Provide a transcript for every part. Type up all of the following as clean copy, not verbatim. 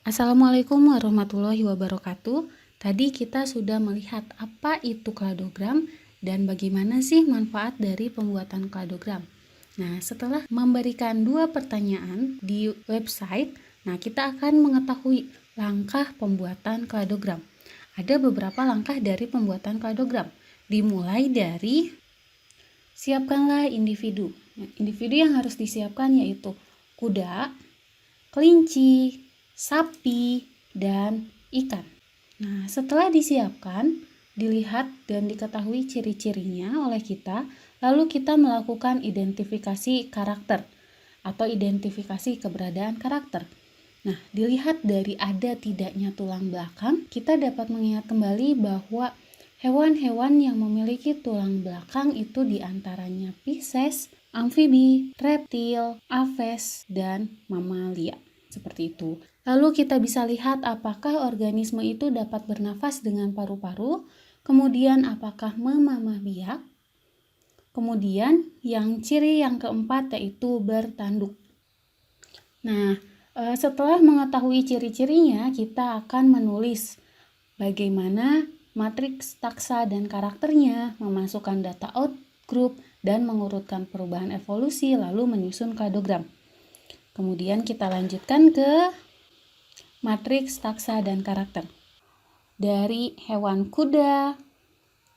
Assalamualaikum warahmatullahi wabarakatuh. Tadi kita sudah melihat apa itu kladogram dan bagaimana sih manfaat dari pembuatan kladogram. Nah, setelah memberikan 2 pertanyaan di website, kita akan mengetahui langkah pembuatan kladogram. Ada beberapa langkah dari pembuatan kladogram. Dimulai dari siapkanlah individu. Individu yang harus disiapkan yaitu kuda, kelinci, sapi, dan ikan. Nah, setelah disiapkan, dilihat dan diketahui ciri-cirinya oleh kita, lalu kita melakukan identifikasi karakter atau identifikasi keberadaan karakter. Nah, dilihat dari ada tidaknya tulang belakang, kita dapat mengingat kembali bahwa hewan-hewan yang memiliki tulang belakang itu diantaranya Pisces, amfibi, reptil, aves, dan mamalia. Seperti itu. Lalu kita bisa lihat apakah organisme itu dapat bernafas dengan paru-paru, kemudian apakah memamah biak, kemudian ciri yang keempat yaitu bertanduk. Nah, setelah mengetahui ciri-cirinya, kita akan menulis bagaimana matriks taksa dan karakternya, memasukkan data outgroup, dan mengurutkan perubahan evolusi, lalu menyusun kladogram. Kemudian kita lanjutkan ke matriks taksa dan karakter. Dari hewan kuda,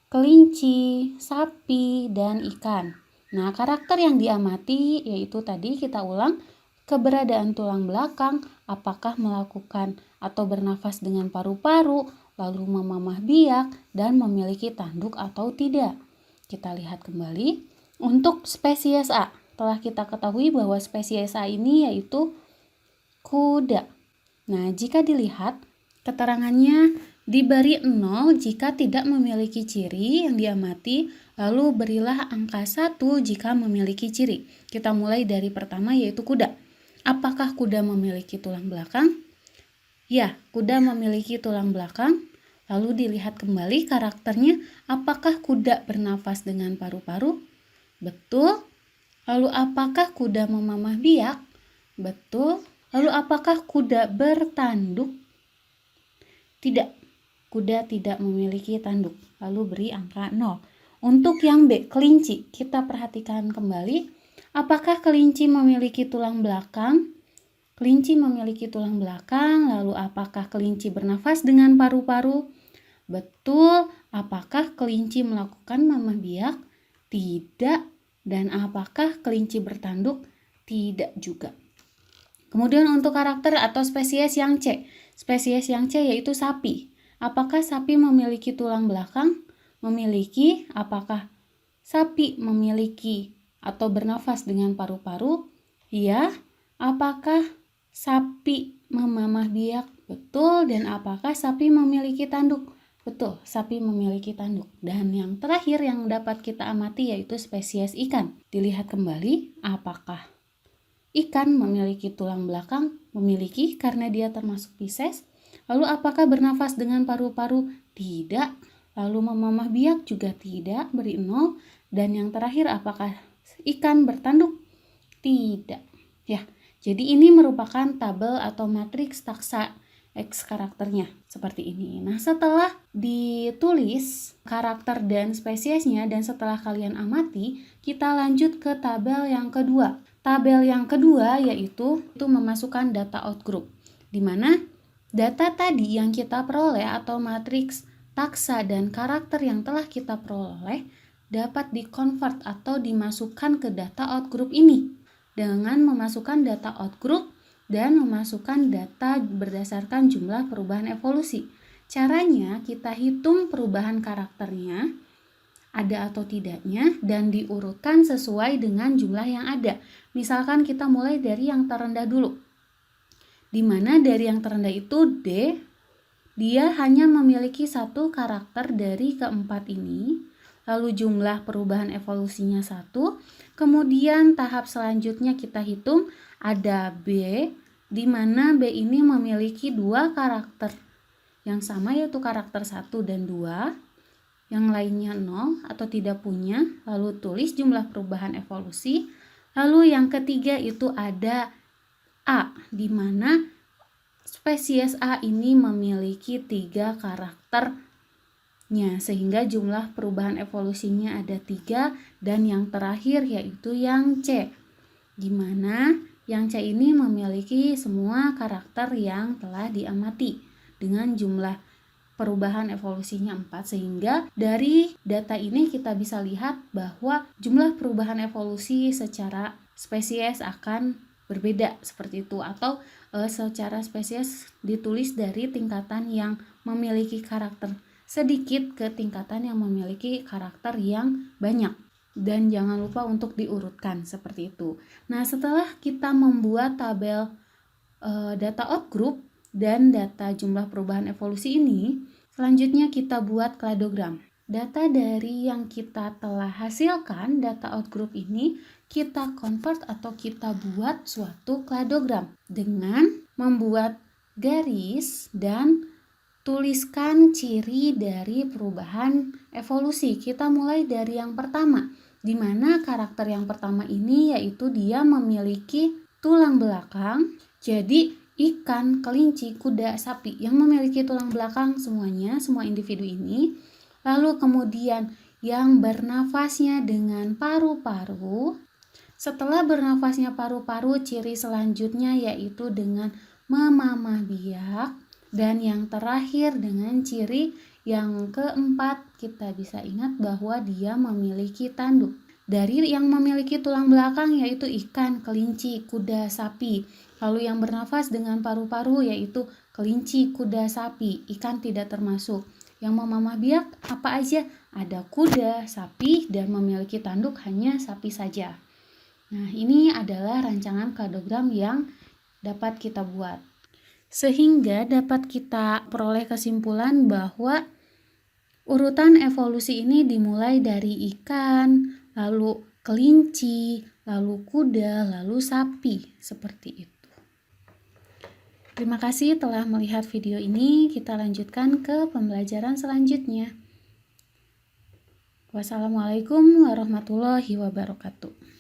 kelinci, sapi, dan ikan. Nah, karakter yang diamati yaitu tadi kita ulang, keberadaan tulang belakang, apakah melakukan atau bernafas dengan paru-paru, lalu memamah biak, dan memiliki tanduk atau tidak. Kita lihat kembali. Untuk spesies A, telah kita ketahui bahwa spesies A ini yaitu kuda. Nah, jika dilihat, keterangannya diberi 0 jika tidak memiliki ciri yang diamati, lalu berilah angka 1 jika memiliki ciri. Kita mulai dari pertama yaitu kuda. Apakah kuda memiliki tulang belakang? Ya, kuda memiliki tulang belakang. Lalu dilihat kembali karakternya, apakah kuda bernafas dengan paru-paru? Betul. Lalu apakah kuda memamah biak? Betul. Lalu apakah kuda bertanduk? Tidak. Kuda tidak memiliki tanduk. Lalu beri angka 0. Untuk yang B, kelinci, kita perhatikan kembali. Apakah kelinci memiliki tulang belakang? Kelinci memiliki tulang belakang. Lalu apakah kelinci bernafas dengan paru-paru? Betul. Apakah kelinci melakukan mamah biak? Tidak. Dan apakah kelinci bertanduk? Tidak juga. Kemudian untuk karakter atau spesies yang C. Spesies yang C yaitu sapi. Apakah sapi memiliki tulang belakang? Memiliki. Apakah sapi memiliki atau bernafas dengan paru-paru? Iya. Apakah sapi memamah biak? Betul. Dan apakah sapi memiliki tanduk? Betul, sapi memiliki tanduk. Dan yang terakhir yang dapat kita amati yaitu spesies ikan. Dilihat kembali, apakah ikan memiliki tulang belakang? Memiliki karena dia termasuk Pisces. Lalu apakah bernafas dengan paru-paru? Tidak. Lalu memamah biak juga tidak, beri 0. Dan yang terakhir, apakah ikan bertanduk? Tidak. Ya, jadi ini merupakan tabel atau matriks taksa X karakternya seperti ini. Nah, setelah ditulis karakter dan spesiesnya dan setelah kalian amati, kita lanjut ke tabel yang kedua. Tabel yang kedua yaitu memasukkan data outgroup, di mana data tadi yang kita peroleh atau matriks taksa dan karakter yang telah kita peroleh dapat dikonvert atau dimasukkan ke data outgroup ini dengan memasukkan data outgroup dan memasukkan data berdasarkan jumlah perubahan evolusi. Caranya kita hitung perubahan karakternya, ada atau tidaknya, dan diurutkan sesuai dengan jumlah yang ada. Misalkan kita mulai dari yang terendah dulu. Di mana dari yang terendah itu D, dia hanya memiliki satu karakter dari keempat ini. Lalu jumlah perubahan evolusinya 1. Kemudian tahap selanjutnya kita hitung ada B, di mana B ini memiliki 2 karakter yang sama yaitu karakter 1 dan 2, yang lainnya 0 atau tidak punya, lalu tulis jumlah perubahan evolusi. Lalu yang ketiga itu ada A, di mana spesies A ini memiliki 3 karakternya, sehingga jumlah perubahan evolusinya ada 3, dan yang terakhir yaitu yang C, dimana yang C ini memiliki semua karakter yang telah diamati dengan jumlah perubahan evolusinya 4, sehingga dari data ini kita bisa lihat bahwa jumlah perubahan evolusi secara spesies akan berbeda seperti itu, atau secara spesies ditulis dari tingkatan yang memiliki karakter sedikit ke tingkatan yang memiliki karakter yang banyak, dan jangan lupa untuk diurutkan seperti itu. Nah, setelah kita membuat tabel data outgroup dan data jumlah perubahan evolusi ini, selanjutnya kita buat kladogram. Data dari yang kita telah hasilkan, data outgroup ini, kita convert atau kita buat suatu kladogram dengan membuat garis dan tuliskan ciri dari perubahan evolusi. Kita mulai dari yang pertama, di mana karakter yang pertama ini yaitu dia memiliki tulang belakang. Jadi ikan, kelinci, kuda, sapi yang memiliki tulang belakang semuanya, semua individu ini. Lalu kemudian yang bernafasnya dengan paru-paru. Setelah bernafasnya paru-paru, ciri selanjutnya yaitu dengan memamah biak. Dan yang terakhir dengan ciri yang keempat, kita bisa ingat bahwa dia memiliki tanduk. Dari yang memiliki tulang belakang yaitu ikan, kelinci, kuda, sapi. Lalu yang bernafas dengan paru-paru yaitu kelinci, kuda, sapi. Ikan tidak termasuk. Yang memamah biak apa aja? Ada kuda, sapi, dan memiliki tanduk hanya sapi saja. Nah, ini adalah rancangan kladogram yang dapat kita buat. Sehingga dapat kita peroleh kesimpulan bahwa urutan evolusi ini dimulai dari ikan, lalu kelinci, lalu kuda, lalu sapi, seperti itu. Terima kasih telah melihat video ini. Kita lanjutkan ke pembelajaran selanjutnya. Wassalamualaikum warahmatullahi wabarakatuh.